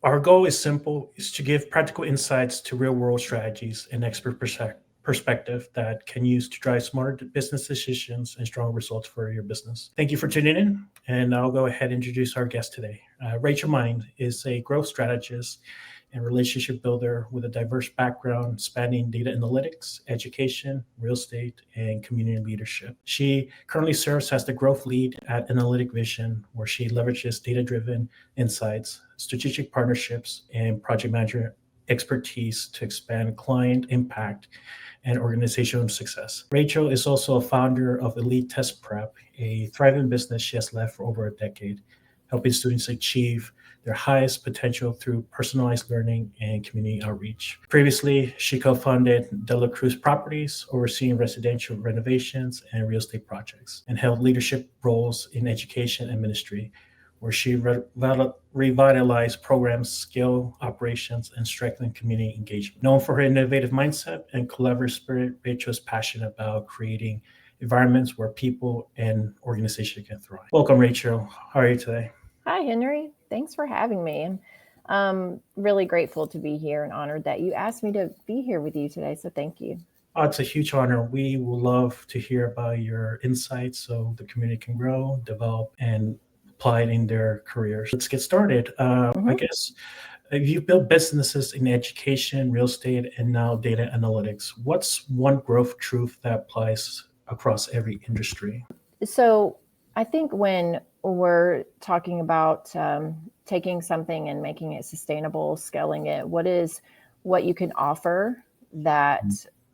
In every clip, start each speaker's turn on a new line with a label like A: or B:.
A: Our goal is simple, is to give practical insights to real world strategies and expert perspective that can use to drive smarter business decisions and strong results for your business. Thank you for tuning in, and I'll go ahead and introduce our guest today. Rachel Mind is a growth strategist and relationship builder with a diverse background spanning data analytics, education, real estate, and community leadership. She currently serves as the growth lead at Analytic Vizion, where she leverages data driven insights, strategic partnerships, and project management expertise to expand client impact and organizational success. Rachel is also a founder of Elite Test Prep, a thriving business she has led for over a decade, helping students achieve their highest potential through personalized learning and community outreach. Previously, she co founded De La Cruz Properties, overseeing residential renovations and real estate projects, and held leadership roles in education and ministry, where she revitalized programs, scale operations, and strengthened community engagement. Known for her innovative mindset and collaborative spirit, Rachel is passionate about creating environments where people and organizations can thrive. Welcome, Rachel. How are you today?
B: Hi, Henry. Thanks for having me. I'm really grateful to be here and honored that you asked me to be here with you today. So thank you.
A: Oh, it's a huge honor. We would love to hear about your insights so the community can grow, develop, and apply it in their careers. Let's get started. I
B: hmm
A: guess you've built businesses in education, real estate, and now data analytics. What's one growth truth that applies across every industry?
B: So I think when we're talking about taking something and making it sustainable, scaling it, what you can offer that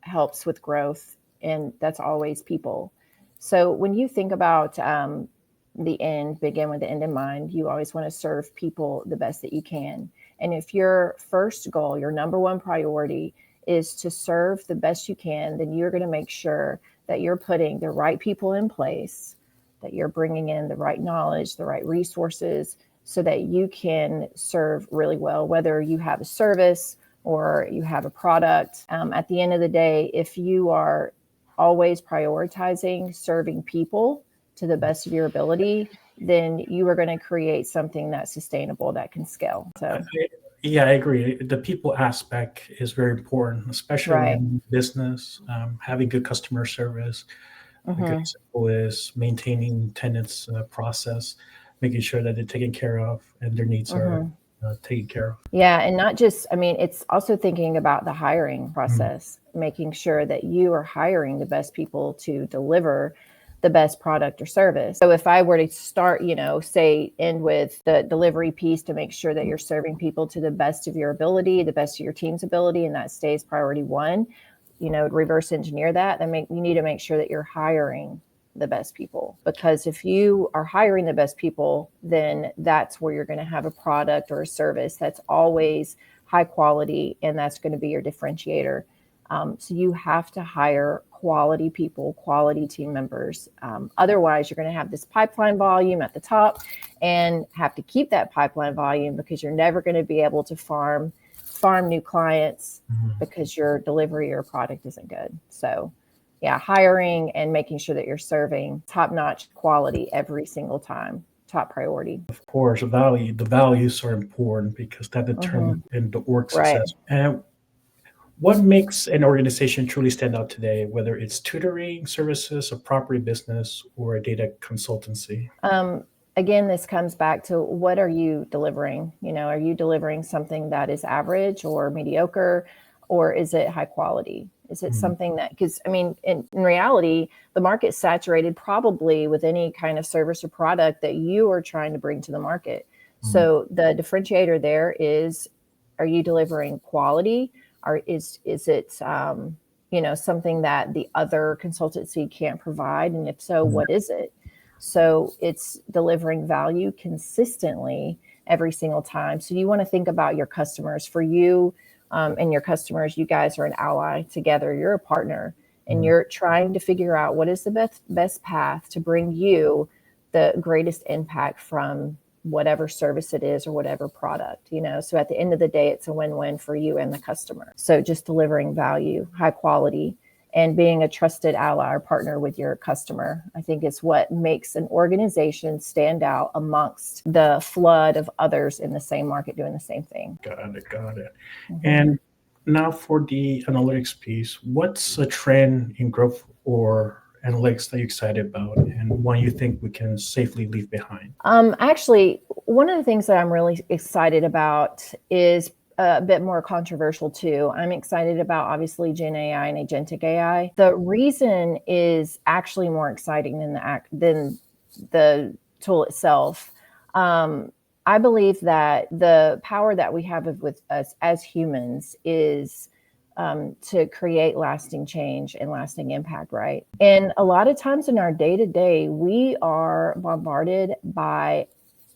B: helps with growth? And that's always people. So when you think about the end, begin with the end in mind, you always want to serve people the best that you can. And if your first goal, your number one priority is to serve the best you can, then you're going to make sure that you're putting the right people in place, that you're bringing in the right knowledge, the right resources, so that you can serve really well, whether you have a service or you have a product. At the end of the day, if you are always prioritizing serving people to the best of your ability, then you are going to create something that's sustainable that can scale.
A: I,
B: So,
A: yeah, I agree. The people aspect is very important, especially when
B: right.
A: in business, having good customer service. A good
B: hmm
A: example is maintaining tenants' process, making sure that they're taken care of and their needs are
B: hmm
A: taken care of.
B: Yeah. And not just, I mean, it's also thinking about the hiring
A: Mm.
B: process, making sure that you are hiring the best people to deliver the best product or service. So if I were to start, say end with the delivery piece to make sure that you're serving people to the best of your ability, the best of your team's ability, and that stays priority one, reverse engineer that, you need to make sure that you're hiring the best people. Because if you are hiring the best people, then that's where you're going to have a product or a service that's always high quality, and that's going to be your differentiator. So you have to hire quality people, quality team members. Otherwise, you're going to have this pipeline volume at the top and have to keep that pipeline volume because you're never going to be able to farm new clients
A: Mhm.
B: because your delivery or product isn't good. So yeah, hiring and making sure that you're serving top-notch quality every single time, top priority.
A: Of course, the values are important because that determines
B: hmm
A: the org
B: Right.
A: success. And what makes an organization truly stand out today, whether it's tutoring services, a property business, or a data consultancy?
B: Um, Again, this comes back to what are you delivering? Are you delivering something that is average or mediocre, or is it high quality? Is it
A: Mhm.
B: something that, because I mean, in reality, the market's saturated probably with any kind of service or product that you are trying to bring to the market.
A: Mhm.
B: So the differentiator there is, are you delivering quality, or is it, something that the other consultancy can't provide? And if so,
A: Mhm.
B: what is it? So it's delivering value consistently every single time. So you want to think about your customers. For you and your customers, you guys are an ally together. You're a partner, and
A: Mhm.
B: you're trying to figure out what is the best path to bring you the greatest impact from whatever service it is or whatever product. So at the end of the day, it's a win-win for you and the customer. So just delivering value, high quality, and being a trusted ally or partner with your customer. I think it's what makes an organization stand out amongst the flood of others in the same market doing the same thing.
A: Got it.
B: Mm-hmm.
A: And now for the analytics piece, what's a trend in growth or analytics that you're excited about and one you think we can safely leave behind?
B: Actually, one of the things that I'm really excited about is a bit more controversial too. I'm excited about obviously Gen AI and agentic AI. The reason is actually more exciting than the tool itself. I believe that the power that we have with us as humans is to create lasting change and lasting impact, right? And a lot of times in our day to day, we are bombarded by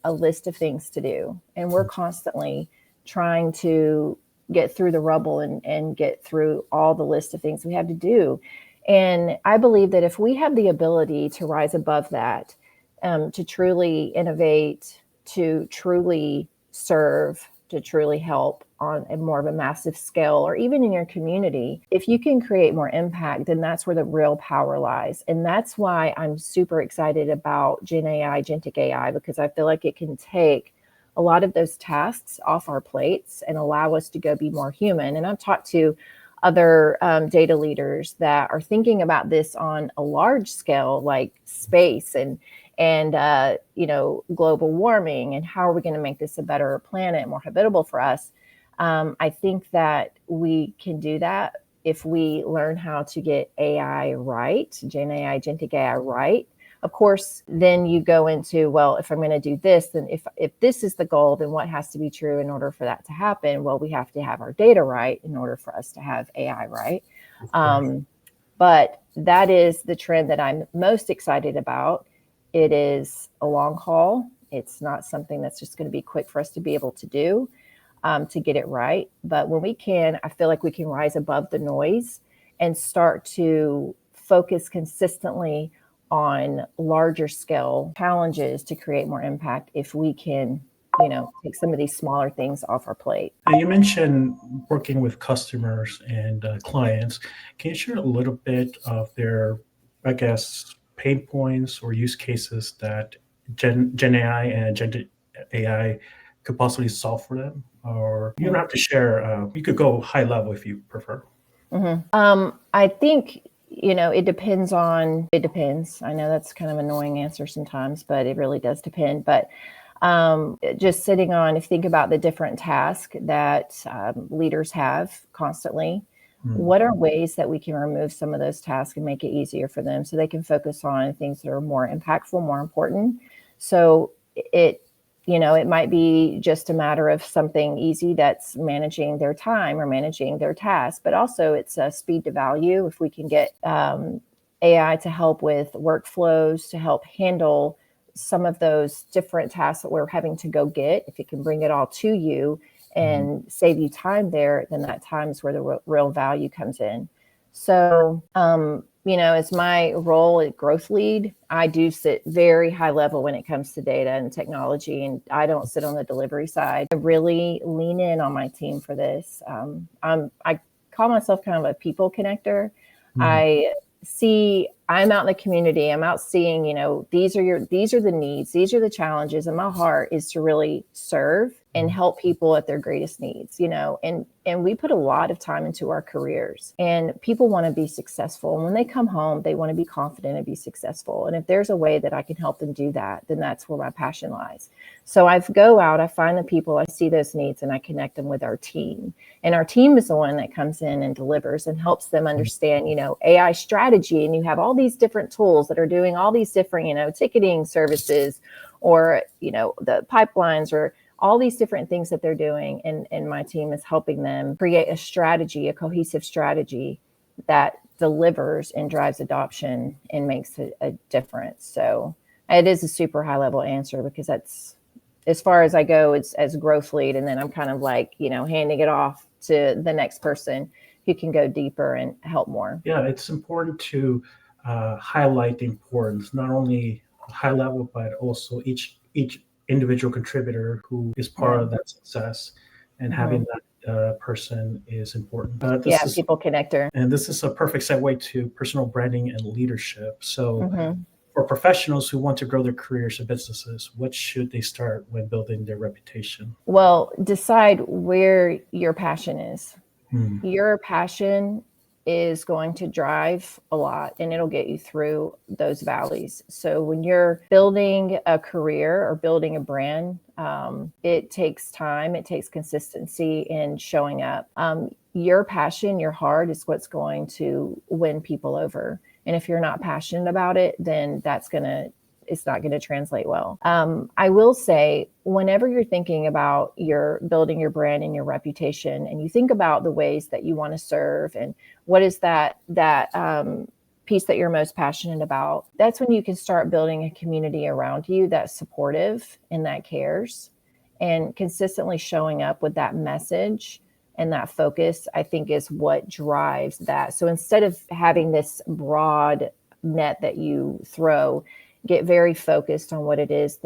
B: a list of things to do, and we're constantly trying to get through the rubble and get through all the list of things we have to do. And I believe that if we have the ability to rise above that, to truly innovate, to truly serve, to truly help on a more of a massive scale, or even in your community, if you can create more impact, then that's where the real power lies. And that's why I'm super excited about Gen AI, agentic AI, because I feel like it can take a lot of those tasks off our plates and allow us to go be more human. And I've talked to other data leaders that are thinking about this on a large scale, like space and global warming, and how are we going to make this a better planet, more habitable for us. I think that we can do that if we learn how to get AI right, Gen AI, agentic AI right. Of course, then you go into, well, if I'm going to do this, then if this is the goal, then what has to be true in order for that to happen? Well, we have to have our data right in order for us to have AI right. But that is the trend that I'm most excited about. It is a long haul. It's not something that's just going to be quick for us to be able to do, to get it right. But when we can, I feel like we can rise above the noise and start to focus consistently on larger scale challenges to create more impact if we can, take some of these smaller things off our plate.
A: You mentioned working with customers and clients. Can you share a little bit of their, I guess, pain points or use cases that Gen AI and Gen AI could possibly solve for them? Or you don't have to share, you could go high level if you prefer.
B: I think, it depends. I know that's kind of an annoying answer sometimes, but it really does depend. But just sitting on, if you think about the different tasks that leaders have constantly, what are ways that we can remove some of those tasks and make it easier for them so they can focus on things that are more impactful, more important? So it might be just a matter of something easy that's managing their time or managing their task, but also it's a speed to value. If we can get AI to help with workflows, to help handle some of those different tasks that we're having to go get, if it can bring it all to you and save you time there, then that time is where the real value comes in. So, as my role at Growth Lead, I do sit very high level when it comes to data and technology, and I don't sit on the delivery side. I really lean in on my team for this. I call myself kind of a people connector. I'm out in the community. I'm out seeing, these are the needs, these are the challenges, and my heart is to really serve and help people at their greatest needs, and we put a lot of time into our careers, and people want to be successful. And when they come home, they want to be confident and be successful. And if there's a way that I can help them do that, then that's where my passion lies. So I go out, I find the people, I see those needs, and I connect them with our team. And our team is the one that comes in and delivers and helps them understand, AI strategy. And you have all these different tools that are doing all these different, ticketing services, or, the pipelines, or all these different things that they're doing. And my team is helping them create a strategy, a cohesive strategy that delivers and drives adoption and makes a difference. So it is a super high level answer, because that's as far as I go as growth lead. And then I'm kind of like, handing it off to the next person who can go deeper and help more.
A: Yeah, it's important to highlight the importance, not only high level, but also each individual contributor who is part of that success, and having that person is important.
B: Yeah, people connector.
A: And this is a perfect segue to personal branding and leadership. So,
B: Hmm.
A: for professionals who want to grow their careers and businesses, what should they start when building their reputation?
B: Well, decide where your passion is.
A: Hmm.
B: Your passion is going to drive a lot and it'll get you through those valleys. So when you're building a career or building a brand, it takes time, it takes consistency in showing up. Your passion, your heart is what's going to win people over. And if you're not passionate about it, then it's not going to translate well. I will say, whenever you're thinking about your building your brand and your reputation, and you think about the ways that you want to serve, and what is that piece that you're most passionate about, that's when you can start building a community around you that's supportive and that cares, and consistently showing up with that message and that focus, I think, is what drives that. So instead of having this broad net that you throw, get very focused on what it is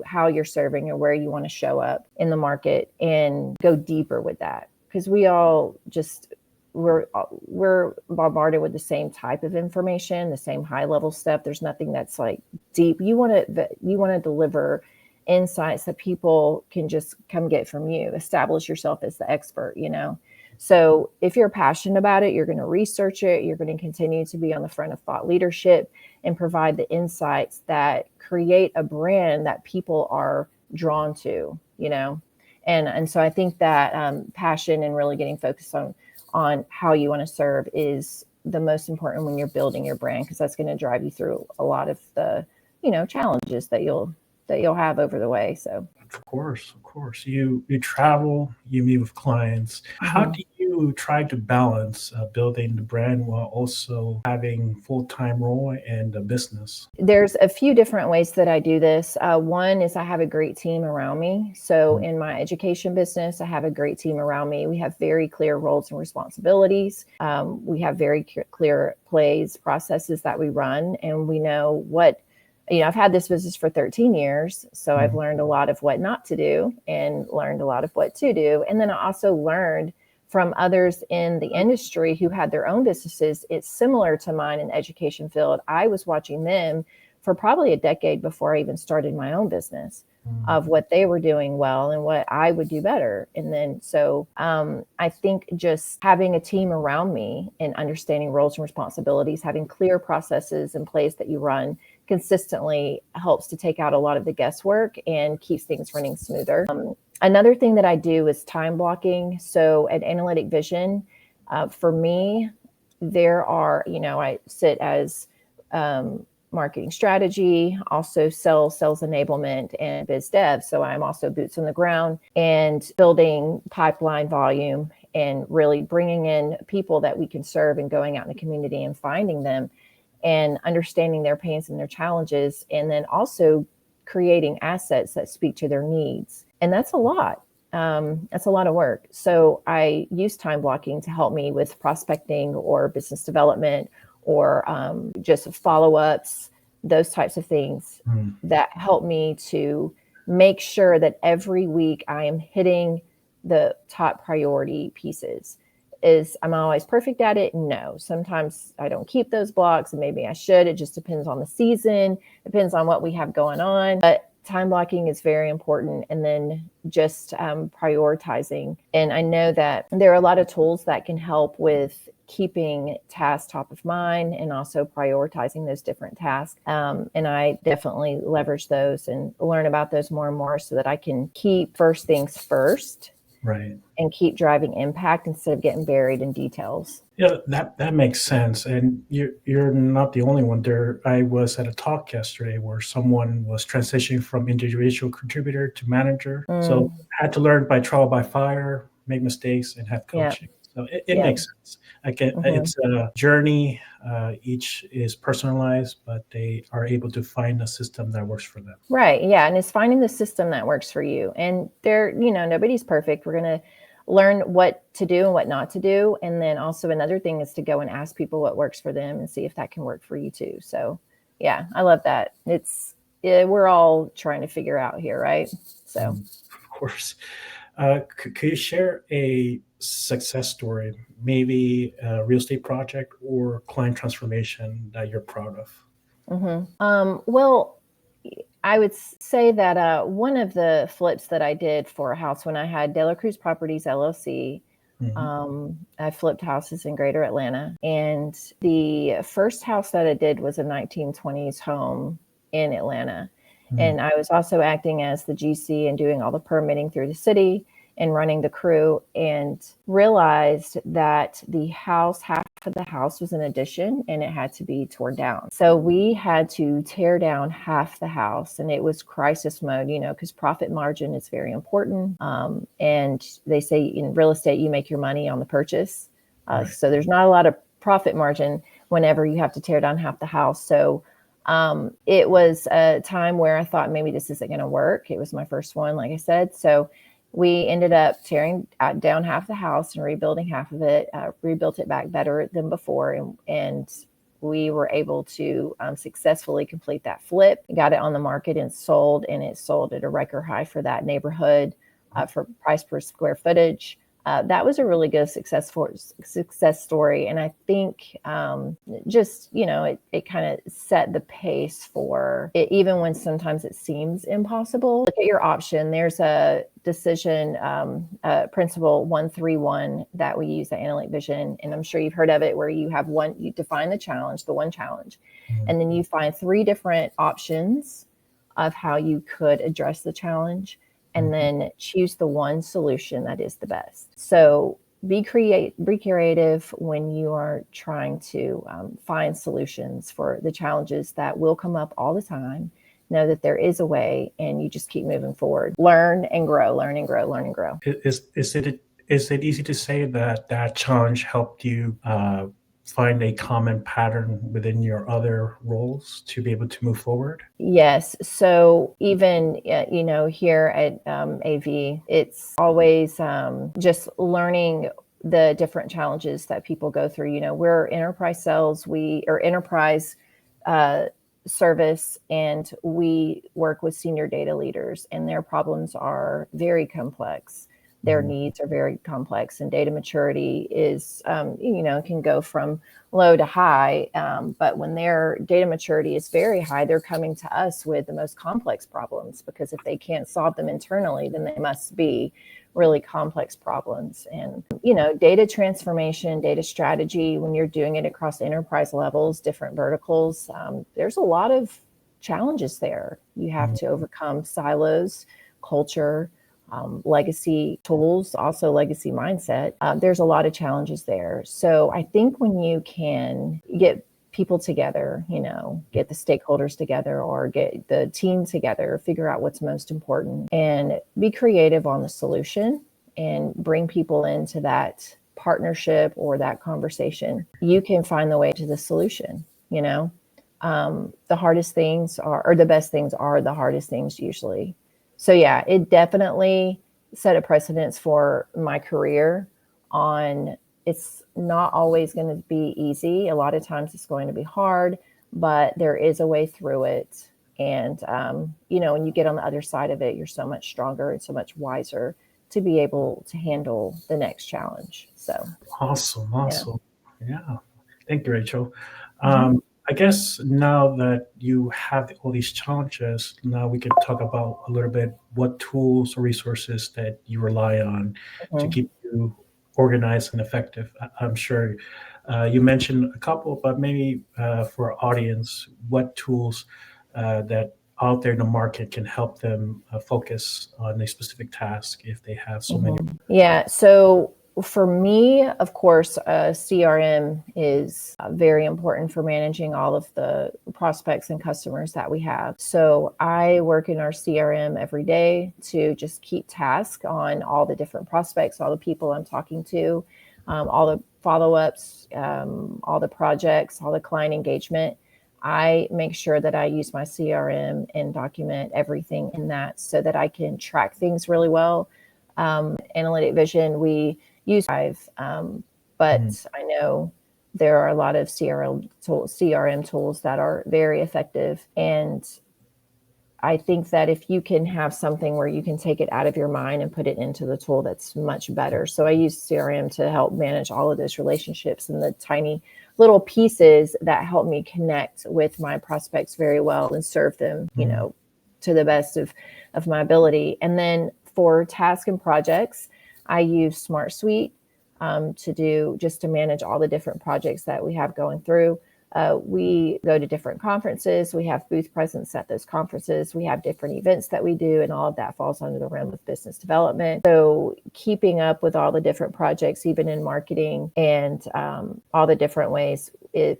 B: how you're serving or where you want to show up in the market, and go deeper with that. Because we all just, we're bombarded with the same type of information, the same high level stuff. There's nothing that's like deep. You want to deliver insights that people can just come get from you. Establish yourself as the expert, So if you're passionate about it, you're going to research it. You're going to continue to be on the front of thought leadership and provide the insights that create a brand that people are drawn to, And so I think that passion and really getting focused on how you want to serve is the most important when you're building your brand, because that's going to drive you through a lot of the, challenges that you'll have over the way. So,
A: Of course. You travel, you meet with clients. How
B: mhm.
A: do you try to balance building the brand while also having full-time role and a business?
B: There's a few different ways that I do this. One is I have a great team around me. So
A: Mm.
B: in my education business, I have a great team around me. We have very clear roles and responsibilities. We have very clear plays, processes that we run, and we know I've had this business for 13 years. So I've
A: Mm.
B: learned a lot of what not to do and learned a lot of what to do. And then I also learned from others in the industry who had their own businesses. It's similar to mine in the education field. I was watching them for probably a decade before I even started my own business,
A: Mm.
B: of what they were doing well and what I would do better. And then, so I think just having a team around me and understanding roles and responsibilities, having clear processes in place that you run consistently, helps to take out a lot of the guesswork and keeps things running smoother. Another thing that I do is time blocking. So at Analytic Vizion, for me, I sit as marketing strategy, also sales enablement, and biz dev. So I'm also boots on the ground and building pipeline volume and really bringing in people that we can serve, and going out in the community and finding them and understanding their pains and their challenges, and then also creating assets that speak to their needs. And that's a lot. That's a lot of work. So I use time blocking to help me with prospecting or business development, or just follow-ups, those types of things
A: Mm.
B: that help me to make sure that every week I am hitting the top priority pieces. I'm always perfect at it? No. Sometimes I don't keep those blocks, and maybe I should. It just depends on the season, depends on what we have going on. But time blocking is very important. And then just prioritizing. And I know that there are a lot of tools that can help with keeping tasks top of mind and also prioritizing those different tasks. And I definitely leverage those and learn about those more and more, so that I can keep first things first.
A: Right.
B: And keep driving impact instead of getting buried in details.
A: Yeah, that makes sense. And you're not the only one there. I was at a talk yesterday where someone was transitioning from individual contributor to manager. So had to learn by trial by fire, make mistakes, and have
B: Yeah.
A: coaching. So it
B: Yeah.
A: makes sense. It's a journey. Each is personalized, but they are able to find a system that works for them.
B: Right. Yeah. And it's finding the system that works for you. And nobody's perfect. We're going to learn what to do and what not to do. And then also another thing is to go and ask people what works for them and see if that can work for you too. So yeah, I love that. We're all trying to figure out here, right? So
A: Of course. Could you share a success story, maybe a real estate project or client transformation that you're proud of?
B: Well, I would say that one of the flips that I did for a house when I had De La Cruz Properties LLC,
A: Hmm.
B: I flipped houses in Greater Atlanta. And the first house that I did was a 1920s home in Atlanta.
A: Hmm.
B: And I was also acting as the GC and doing all the permitting through the city and running the crew, and realized that half of the house was an addition and it had to be torn down. So we had to tear down half the house, and it was crisis mode, because profit margin is very important. And they say in real estate, you make your money on the purchase.
A: Right.
B: So there's not a lot of profit margin whenever you have to tear down half the house. So it was a time where I thought maybe this isn't going to work. It was my first one, like I said. So we ended up tearing down half the house and rebuilding half of it, rebuilt it back better than before. And we were able to successfully complete that flip, got it on the market and it sold at a record high for that neighborhood for price per square footage. That was a really good success story. And I think it kind of set the pace for it, even when sometimes it seems impossible. Look at your option. There's a decision principle 131 that we use at Analytic Vizion. And I'm sure you've heard of it, where you define the one challenge, and then you find 3 different options of how you could address the challenge, and then choose the one solution that is the best. So be creative when you are trying to find solutions for the challenges that will come up all the time. Know that there is a way, and you just keep moving forward. Learn and grow, learn and grow, learn and grow.
A: Is it easy to say that challenge helped you find a common pattern within your other roles to be able to move forward?
B: Yes. So even, here at AV, it's always just learning the different challenges that people go through. We're enterprise sales, enterprise service, and we work with senior data leaders, and their problems are very complex. Their needs are very complex, and data maturity is, can go from low to high. But when their data maturity is very high, they're coming to us with the most complex problems, because if they can't solve them internally, then they must be really complex problems. And, data transformation, data strategy, when you're doing it across enterprise levels, different verticals, there's a lot of challenges there. You have to overcome silos, culture, legacy tools, also legacy mindset. There's a lot of challenges there. So I think when you can get people together, get the stakeholders together or get the team together, figure out what's most important, and be creative on the solution and bring people into that partnership or that conversation, you can find the way to the solution. The hardest things or the best things are the hardest things usually. So yeah, it definitely set a precedence for my career on it's not always going to be easy. A lot of times it's going to be hard, but there is a way through it. And, when you get on the other side of it, you're so much stronger and so much wiser to be able to handle the next challenge. So
A: Awesome,
B: yeah.
A: awesome. Yeah. Thank you, Rachel.
B: Mhm.
A: I guess now that you have all these challenges, now we could talk about a little bit what tools or resources that you rely on to
B: Mhm.
A: keep you organized and effective. I'm sure you mentioned a couple, but maybe for our audience, what tools that out there in the market can help them focus on a specific task if they have so many.
B: Yeah. So for me, of course, CRM is very important for managing all of the prospects and customers that we have. So I work in our CRM every day to just keep task on all the different prospects, all the people I'm talking to, all the follow-ups, all the projects, all the client engagement. I make sure that I use my CRM and document everything in that so that I can track things really well. Analytic Vizion, we use Drive,
A: Mhm.
B: but I know there are a lot of CRM tools that are very effective. And I think that if you can have something where you can take it out of your mind and put it into the tool, that's much better. So I use CRM to help manage all of those relationships and the tiny little pieces that help me connect with my prospects very well and serve them, to the best of my ability. And then for tasks and projects, I use Smart Suite to manage all the different projects that we have going through. We go to different conferences. We have booth presence at those conferences. We have different events that we do, and all of that falls under the realm of business development. So keeping up with all the different projects, even in marketing and all the different ways,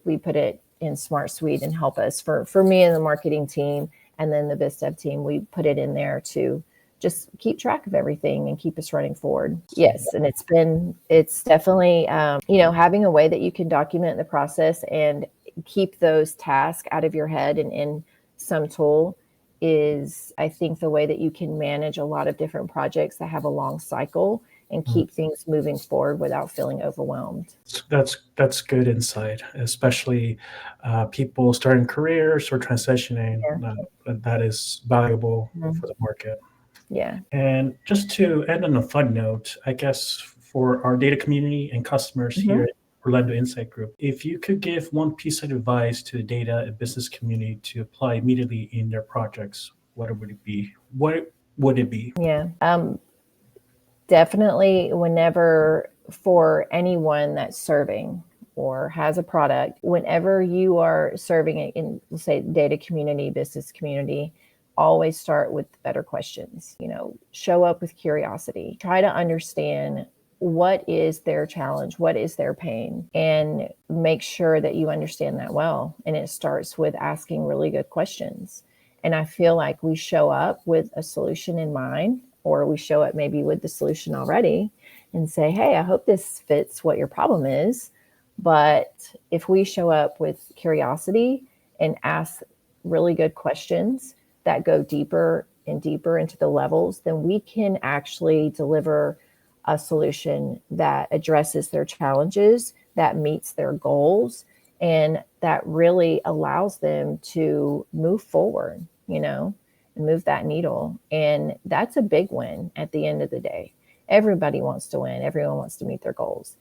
B: we put it in Smart Suite and help us for me and the marketing team. And then the biz dev team, we put it in there to just keep track of everything and keep us running forward. Yes. And it's definitely, having a way that you can document the process and keep those tasks out of your head and in some tool is, I think, the way that you can manage a lot of different projects that have a long cycle and keep things moving forward without feeling overwhelmed.
A: That's good insight, especially people starting careers or transitioning. That is valuable for the market.
B: Yeah.
A: And just to end on a fun note, I guess for our data community and customers here at Orlando Insight Group, if you could give one piece of advice to the data and business community to apply immediately in their projects, what would it be? What would it be?
B: Yeah. Definitely whenever, for anyone that's serving or has a product, whenever you are serving it in, let's say, data community, business community, always start with better questions. Show up with curiosity. Try to understand what is their challenge, what is their pain, and make sure that you understand that well. And it starts with asking really good questions. And I feel like we show up with a solution in mind, or we show up maybe with the solution already and say, hey, I hope this fits what your problem is. But if we show up with curiosity and ask really good questions that go deeper and deeper into the levels, then we can actually deliver a solution that addresses their challenges, that meets their goals, and that really allows them to move forward, and move that needle. And that's a big win at the end of the day. Everybody wants to win. Everyone wants to meet their goals.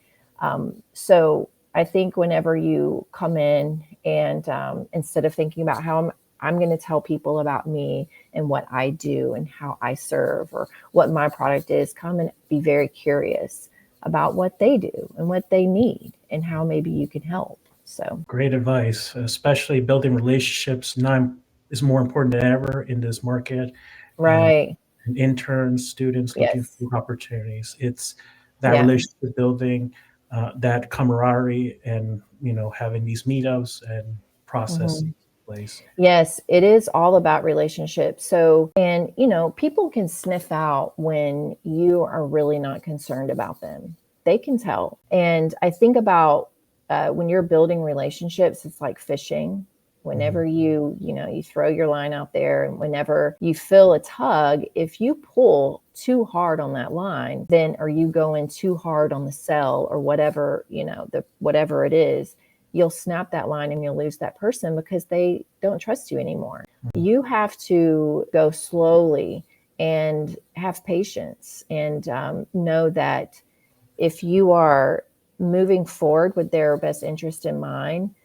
B: So I think whenever you come in and instead of thinking about how I'm going to tell people about me and what I do and how I serve or what my product is, come and be very curious about what they do and what they need and how maybe you can help. So
A: great advice, especially building relationships now is more important than ever in this market.
B: Right.
A: And interns, students looking
B: Yes.
A: for opportunities. It's that relationship building, that camaraderie, and having these meetups and process in place.
B: Yes, it is all about relationships. So, and people can sniff out when you are really not concerned about them. They can tell. And I think about when you're building relationships, it's like fishing. Whenever you throw your line out there, and whenever you feel a tug, if you pull too hard on that line, then, or you go in too hard on the cell or whatever, whatever it is, you'll snap that line and you'll lose that person because they don't trust you anymore. You have to go slowly and have patience and know that if you are moving forward with their best interest in mind,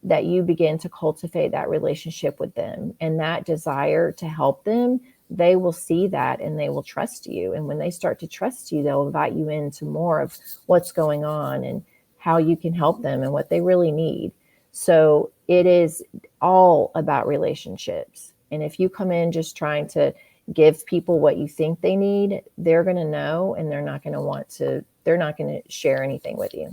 B: that you begin to cultivate that relationship with them and that desire to help them, they will see that and they will trust you. And when they start to trust you, they'll invite you into more of what's going on and how you can help them and what they really need. So it is all about relationships. And if you come in just trying to give people what you think they need, they're going to know, and they're not going to share anything with you,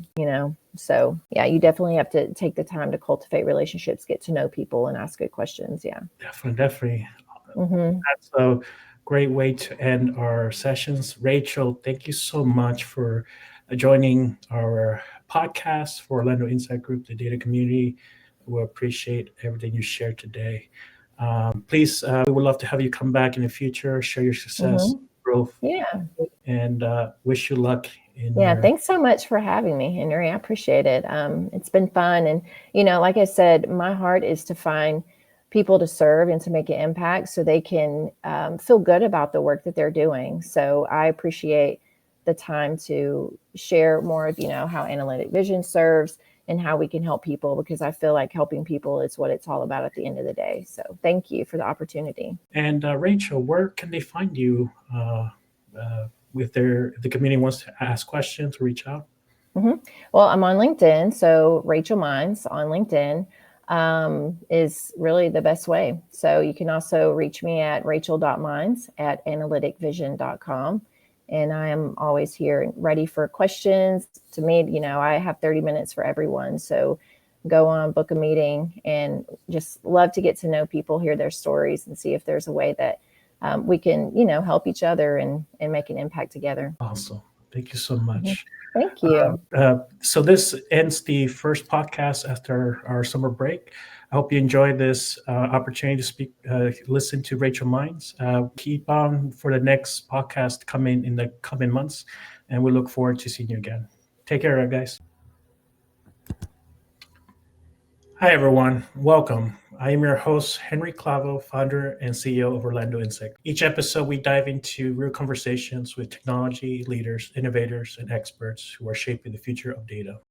B: So yeah, you definitely have to take the time to cultivate relationships, get to know people, and ask good questions. Yeah.
A: Definitely. That's a great way to end our sessions. Rachel, thank you so much for joining our podcast for Orlando Insight Group, the data community. We appreciate everything you shared today. Please, we would love to have you come back in the future, share your success, growth, and wish you luck.
B: Thanks so much for having me, Henry. I appreciate it. It's been fun. And, like I said, my heart is to find people to serve and to make an impact so they can feel good about the work that they're doing. So I appreciate the time to share more of, how Analytic Vizion serves and how we can help people, because I feel like helping people is what it's all about at the end of the day. So thank you for the opportunity.
A: And Rachel, where can they find you if the community wants to ask questions, reach out?
B: Well, I'm on LinkedIn. So Rachel Mines on LinkedIn is really the best way. So you can also reach me at rachel.mines@analyticvizion.com. And I am always here and ready for questions. To me, I have 30 minutes for everyone. So go on, book a meeting, and just love to get to know people, hear their stories, and see if there's a way that we can, help each other and make an impact together.
A: Awesome. Thank you so much.
B: Thank you.
A: So this ends the first podcast after our summer break. I hope you enjoyed this opportunity to speak, listen to Rachel Mines. Keep on for the next podcast coming in the coming months, and we look forward to seeing you again. Take care, guys. Hi, everyone. Welcome. I am your host, Henry Clavo, founder and CEO of Orlando Insect. Each episode, we dive into real conversations with technology leaders, innovators, and experts who are shaping the future of data.